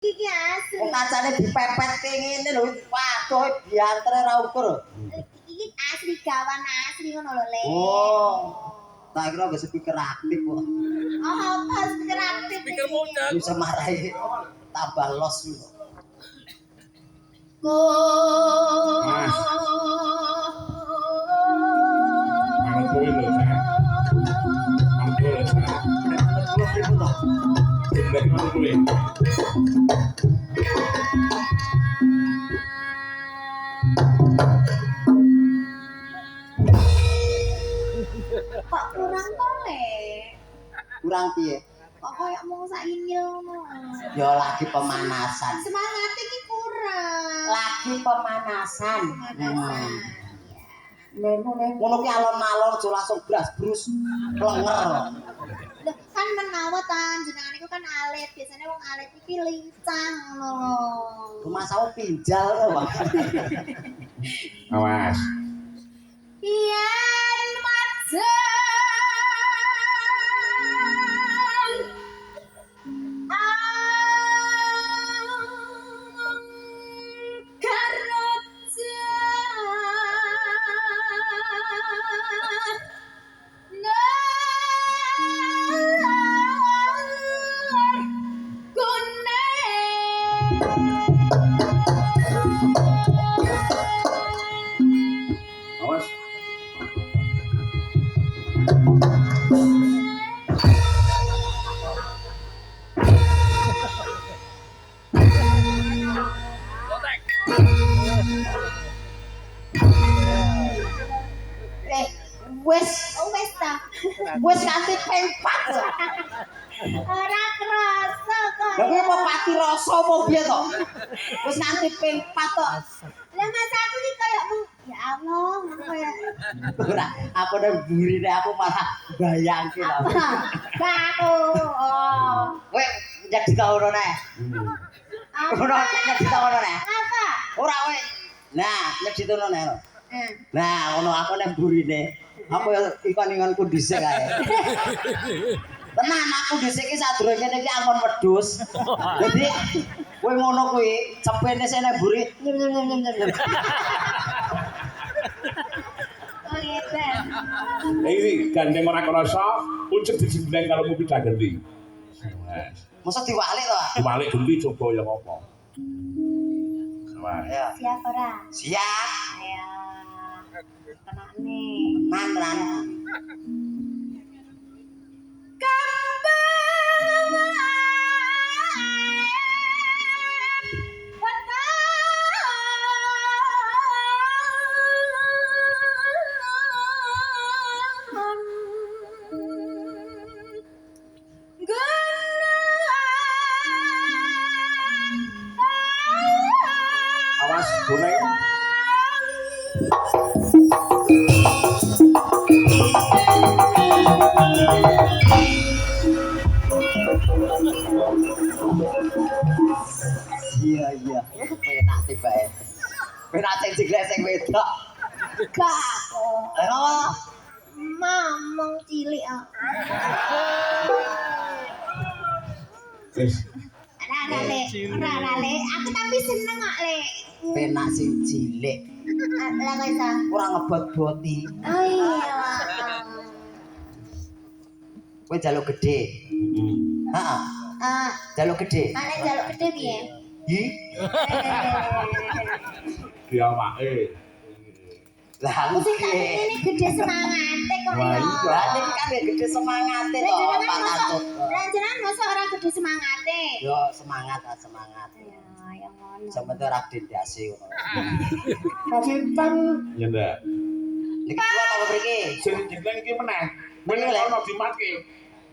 Iki asli. Kok kacane dipepet kayak ngene lho. Waduh, diantre ra ukur. Iki asli gawan asli ngono lho, Le. Oh. Tak kira wis speaker aktif kok. Oh, apa speaker aktif? Speaker modal. Bisa marahi tambah los lho. Mas. Manut kowe lho, Cak. Manut kowe lho, Cak. Terus iku to. Dari manut kowe. Kok kurang to, Le? Kurang piye? Kok koyo mau sainyil ngono. Ya lagi pemanasan. Semangat iki kurang. Lagi pemanasan. Pemanasan. Ngono ki alon-alon aja langsung bras-brus klenger. Lah kan menawa ta jenengan iku kan alit. Biasanya wong alit iki lincah ngono. Rumah sawu pinjal to, Bang. Awas. Yen majeng Awas. Wis wis ta. wis kanthi pempat. Ora krasa kok. Lah kowe apa pati rasa apa piye to? Wis kanthi pempat to. Lah mas aku iki kayak ya Allah, kayak Ora, aku nang burine aku malah bayangke lho. baku. Oh. Kowe njak ditawono neh. Ora njak ditawono neh. Apa? Ora kowe. Nah, njak ditono neh. Nah, ngono aku nang burine. Aku ya ikon-ikonku dhisik kae. Tenan aku dhisik iki sadurunge ngene iki angkon wedhus. Dadi kowe ngono kuwi cepene sene buri. Oh gitu. Iki gandeng ora krasa, ucek disembleng karo mobil dagenti. Awas. Masa diwalik to? Dibalik genti coba ya apa. Awas. Ya, Siap ora? siap. Ayo. Tenane. Tenan. Awas boneng. Iya, iya. Penak tibake. Penak sing jeglek sing wedok. Gak. Apa? Mamong cilik ah. Wis. Ora Le. Aku tapi seneng kok, Le. Penak sing cilik. Lah kok iso? Ora ngebot-boti. Oh iya. Kowe jaluk gede. Heeh, jaluk gede. Nek jaluk gede piye? Hi. Di awake. Lah Aku sing tak nggih. ini gede semangate kok Wah, ya. iya. Lah niki kan ya gede semangate to, Pak Tantut. Lah jenengan mosok ora gede semangate. Yo semangat ah semangat. Ya ngono. Sebentar rak dendase ngono. Kasinten. Ya ndak. Niki kula apa mriki? Sing jeneng iki meneh. Meneh, Meneh Le. ono dimatke.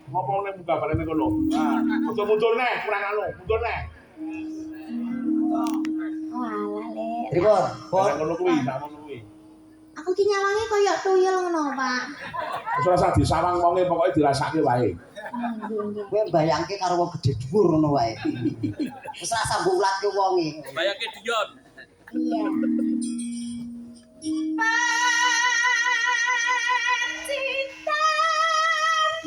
Ngopo nek buka barene kono. Nah, muncul neh, kurang anu, muncul neh. Walah, Le. Pripun? Pun. Nek ngono kuwi, sak ngono kuwi. Aku ki nyawange koyo tuyul ngono, Pak. Wis ora usah disawang wonge pokoke dirasake wae. Kowe mbayangke karo wong gedhe dhuwur ngono wae. Wis ora sambung ulatke wonge. Bayangke Dion. Iya. Pacitan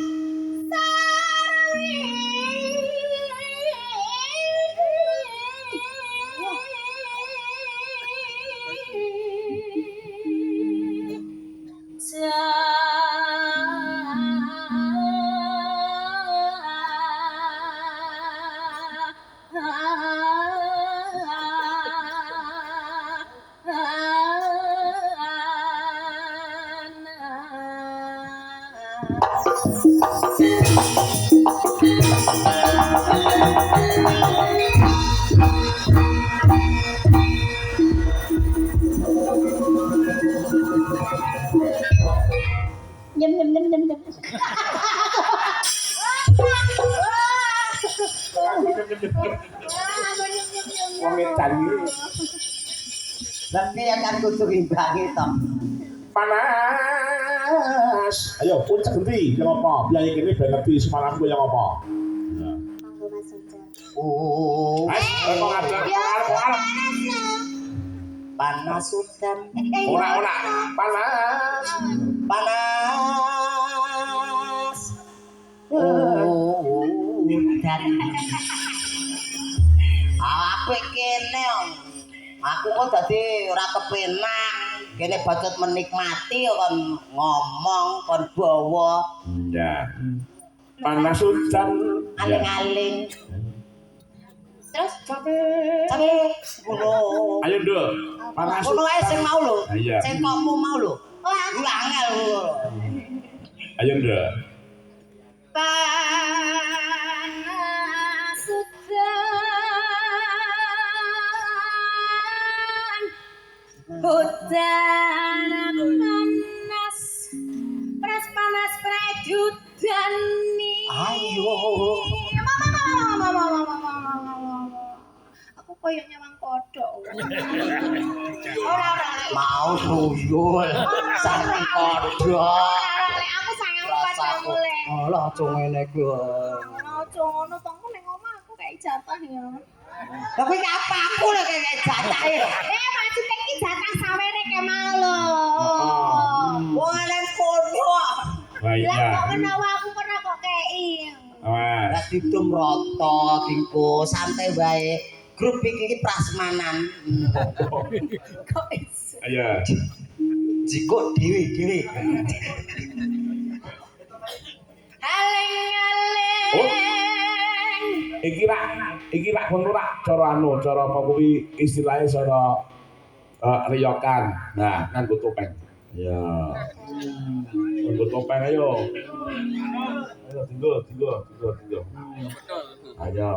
sarwi Nyem nyem nyem nyem nyem. Wong edan iki Lah piye kan kudu imbangi to. panas. Ayo puncak endi yang apa? Biaya kene ben ngerti semalamku yang apa? Monggo Mas Ujan. Oh, Kok ada panas udan. ora panas. Panas. Oh, udan. Aku kene. Aku kok dadi ora kepenak. Kene bacot menikmati kon ngomong kon bawa Ya. Panas udan. aling-aling. Terus Tapi ngono. Ayo, Nduk. Panas Ngono ae sing mau lho. Iya. Sing kokmu mau lho. oh aku Angel lho. Ayo, Nduk. panas udan panas prajudan nih. Ayo. Aku koyo nyawang kodok. Ora. Mau tuyul. Saking kodhok. Aku sayang padamu le. Alah aja ngene ku. Ojo ngono to, aku ning omah aku kayak jatah ya. Lah kowe apa aku lho kayak jatah e. Maksudnya iki jatah sawere ke mau lho. Wong nang kono. Lah Lah iya. kok menawa aku pernah kok kei. Awas. Lah didum rata dingko santai wae. Grup iki prasmanan. Kok iso? Ayo. Jiko dhewe-dhewe. Aling-aling. Iki rak ngono rak cara apa kuwi istilahnya cara riyokan. Nah, nganggo topeng. Ya. Nganggo topeng ayo. Ayo tinggal. Ayo.